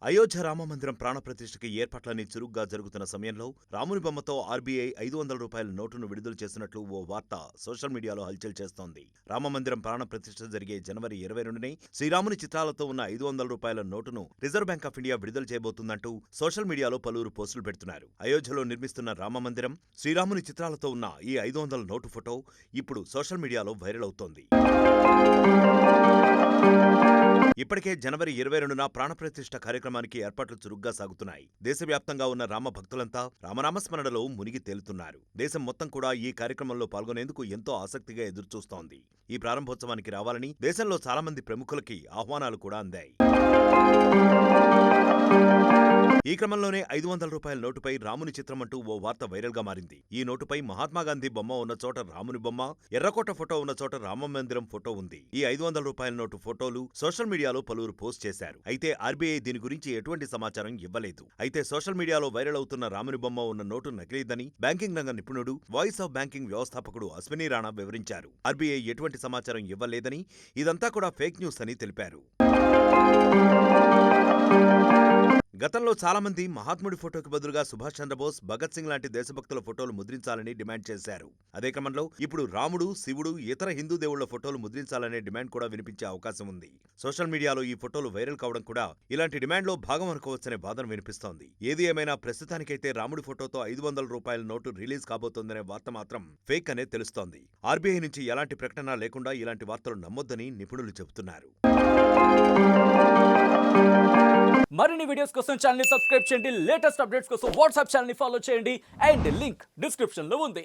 అయోధ్య రామమందిరం ప్రాణప్రతిష్ఠకి ఏర్పాట్లన్నీ చురుగ్గా జరుగుతున్న సమయంలో రాముని బొమ్మతో ఆర్బీఐ 500 రూపాయల నోటును విడుదల చేసినట్లు ఓ వార్త సోషల్ మీడియాలో హల్చల్ చేస్తోంది. రామమందిరం ప్రాణప్రతిష్ఠ జరిగే జనవరి 22నే శ్రీరాముని చిత్రాలతో ఉన్న 500 రూపాయల నోటును రిజర్వ్ బ్యాంక్ ఆఫ్ ఇండియా విడుదల చేయబోతుందంటూ సోషల్ మీడియాలో పలువురు పోస్టులు పెడుతున్నారు. అయోధ్యలో నిర్మిస్తున్న రామమందిరం, శ్రీరాముని చిత్రాలతో ఉన్న ఈ 500 నోటు ఫోటో ఇప్పుడు సోషల్ మీడియాలో వైరల్ అవుతోంది. ఇప్పటికే జనవరి 22న ప్రాణప్రతిష్ఠ కార్యక్రమానికి ఏర్పాట్లు చురుగ్గా సాగుతున్నాయి. దేశవ్యాప్తంగా ఉన్న రామ భక్తులంతా రామనామస్మరణలో మునిగి తేలుతున్నారు. దేశం మొత్తం కూడా ఈ కార్యక్రమంలో పాల్గొనేందుకు ఎంతో ఆసక్తిగా ఎదురుచూస్తోంది. ఈ ప్రారంభోత్సవానికి రావాలని దేశంలో చాలా మంది ప్రముఖులకి ఆహ్వానాలు కూడా అందాయి. ఈ క్రమంలోనే 500 రూపాయల నోటుపై రాముని చిత్రమంటూ ఓ వార్త వైరల్ గా మారింది. ఈ నోటుపై మహాత్మాగాంధీ బొమ్మ ఉన్న చోట రాముని బొమ్మ, ఎర్రకోట ఫోటో ఉన్న చోట రామమందిరం ఫోటో ఉంది. ఈ 500 రూపాయల నోటు ఫోటోలు సోషల్ మీడియాలో పలువురు పోస్ట్ చేశారు. అయితే ఆర్బీఐ దీని గురించి ఎటువంటి సమాచారం ఇవ్వలేదు. అయితే సోషల్ మీడియాలో వైరల్ అవుతున్న రాముని బొమ్మ ఉన్న నోటు నకిలీదని బ్యాంకింగ్ రంగ నిపుణుడు, వాయిస్ ఆఫ్ బ్యాంకింగ్ వ్యవస్థాపకుడు అశ్విని రాణా వివరించారు. ఆర్బీఐ ఎటువంటి సమాచారం ఇవ్వలేదని, ఇదంతా కూడా ఫేక్ న్యూస్ అని తెలిపారు. గతంలో చాలా మంది మహాత్ముడి ఫోటోకి బదులుగా సుభాష్ చంద్రబోస్, భగత్ సింగ్ లాంటి దేశభక్తుల ఫోటోలు ముద్రించాలని డిమాండ్ చేశారు. అదే క్రమంలో ఇప్పుడు రాముడు, శివుడు, ఇతర హిందూ దేవుళ్ల ఫోటోలు ముద్రించాలనే డిమాండ్ కూడా వినిపించే అవకాశం ఉంది. సోషల్ మీడియాలో ఈ ఫోటోలు వైరల్ కావడం కూడా ఇలాంటి డిమాండ్లో భాగం అనుకోవచ్చనే వాదన వినిపిస్తోంది. ఏది ఏమైనా ప్రస్తుతానికైతే రాముడి ఫోటోతో 500 రూపాయల నోటు రిలీజ్ కాబోతోందనే వార్త మాత్రం ఫేక్ అనే తెలుస్తోంది. ఆర్బీఐ నుంచి ఎలాంటి ప్రకటన లేకుండా ఇలాంటి వార్తలు నమ్మొద్దని నిపుణులు చెబుతున్నారు. మరిన్ని వీడియోస్ కోసం ఛానల్ ని సబ్స్క్రైబ్ చేయండి. లేటెస్ట్ అప్డేట్స్ కోసం వాట్సాప్ ఛానల్ ని ఫాలో చేయండి. అండ్ లింక్ డిస్క్రిప్షన్ లో ఉంది.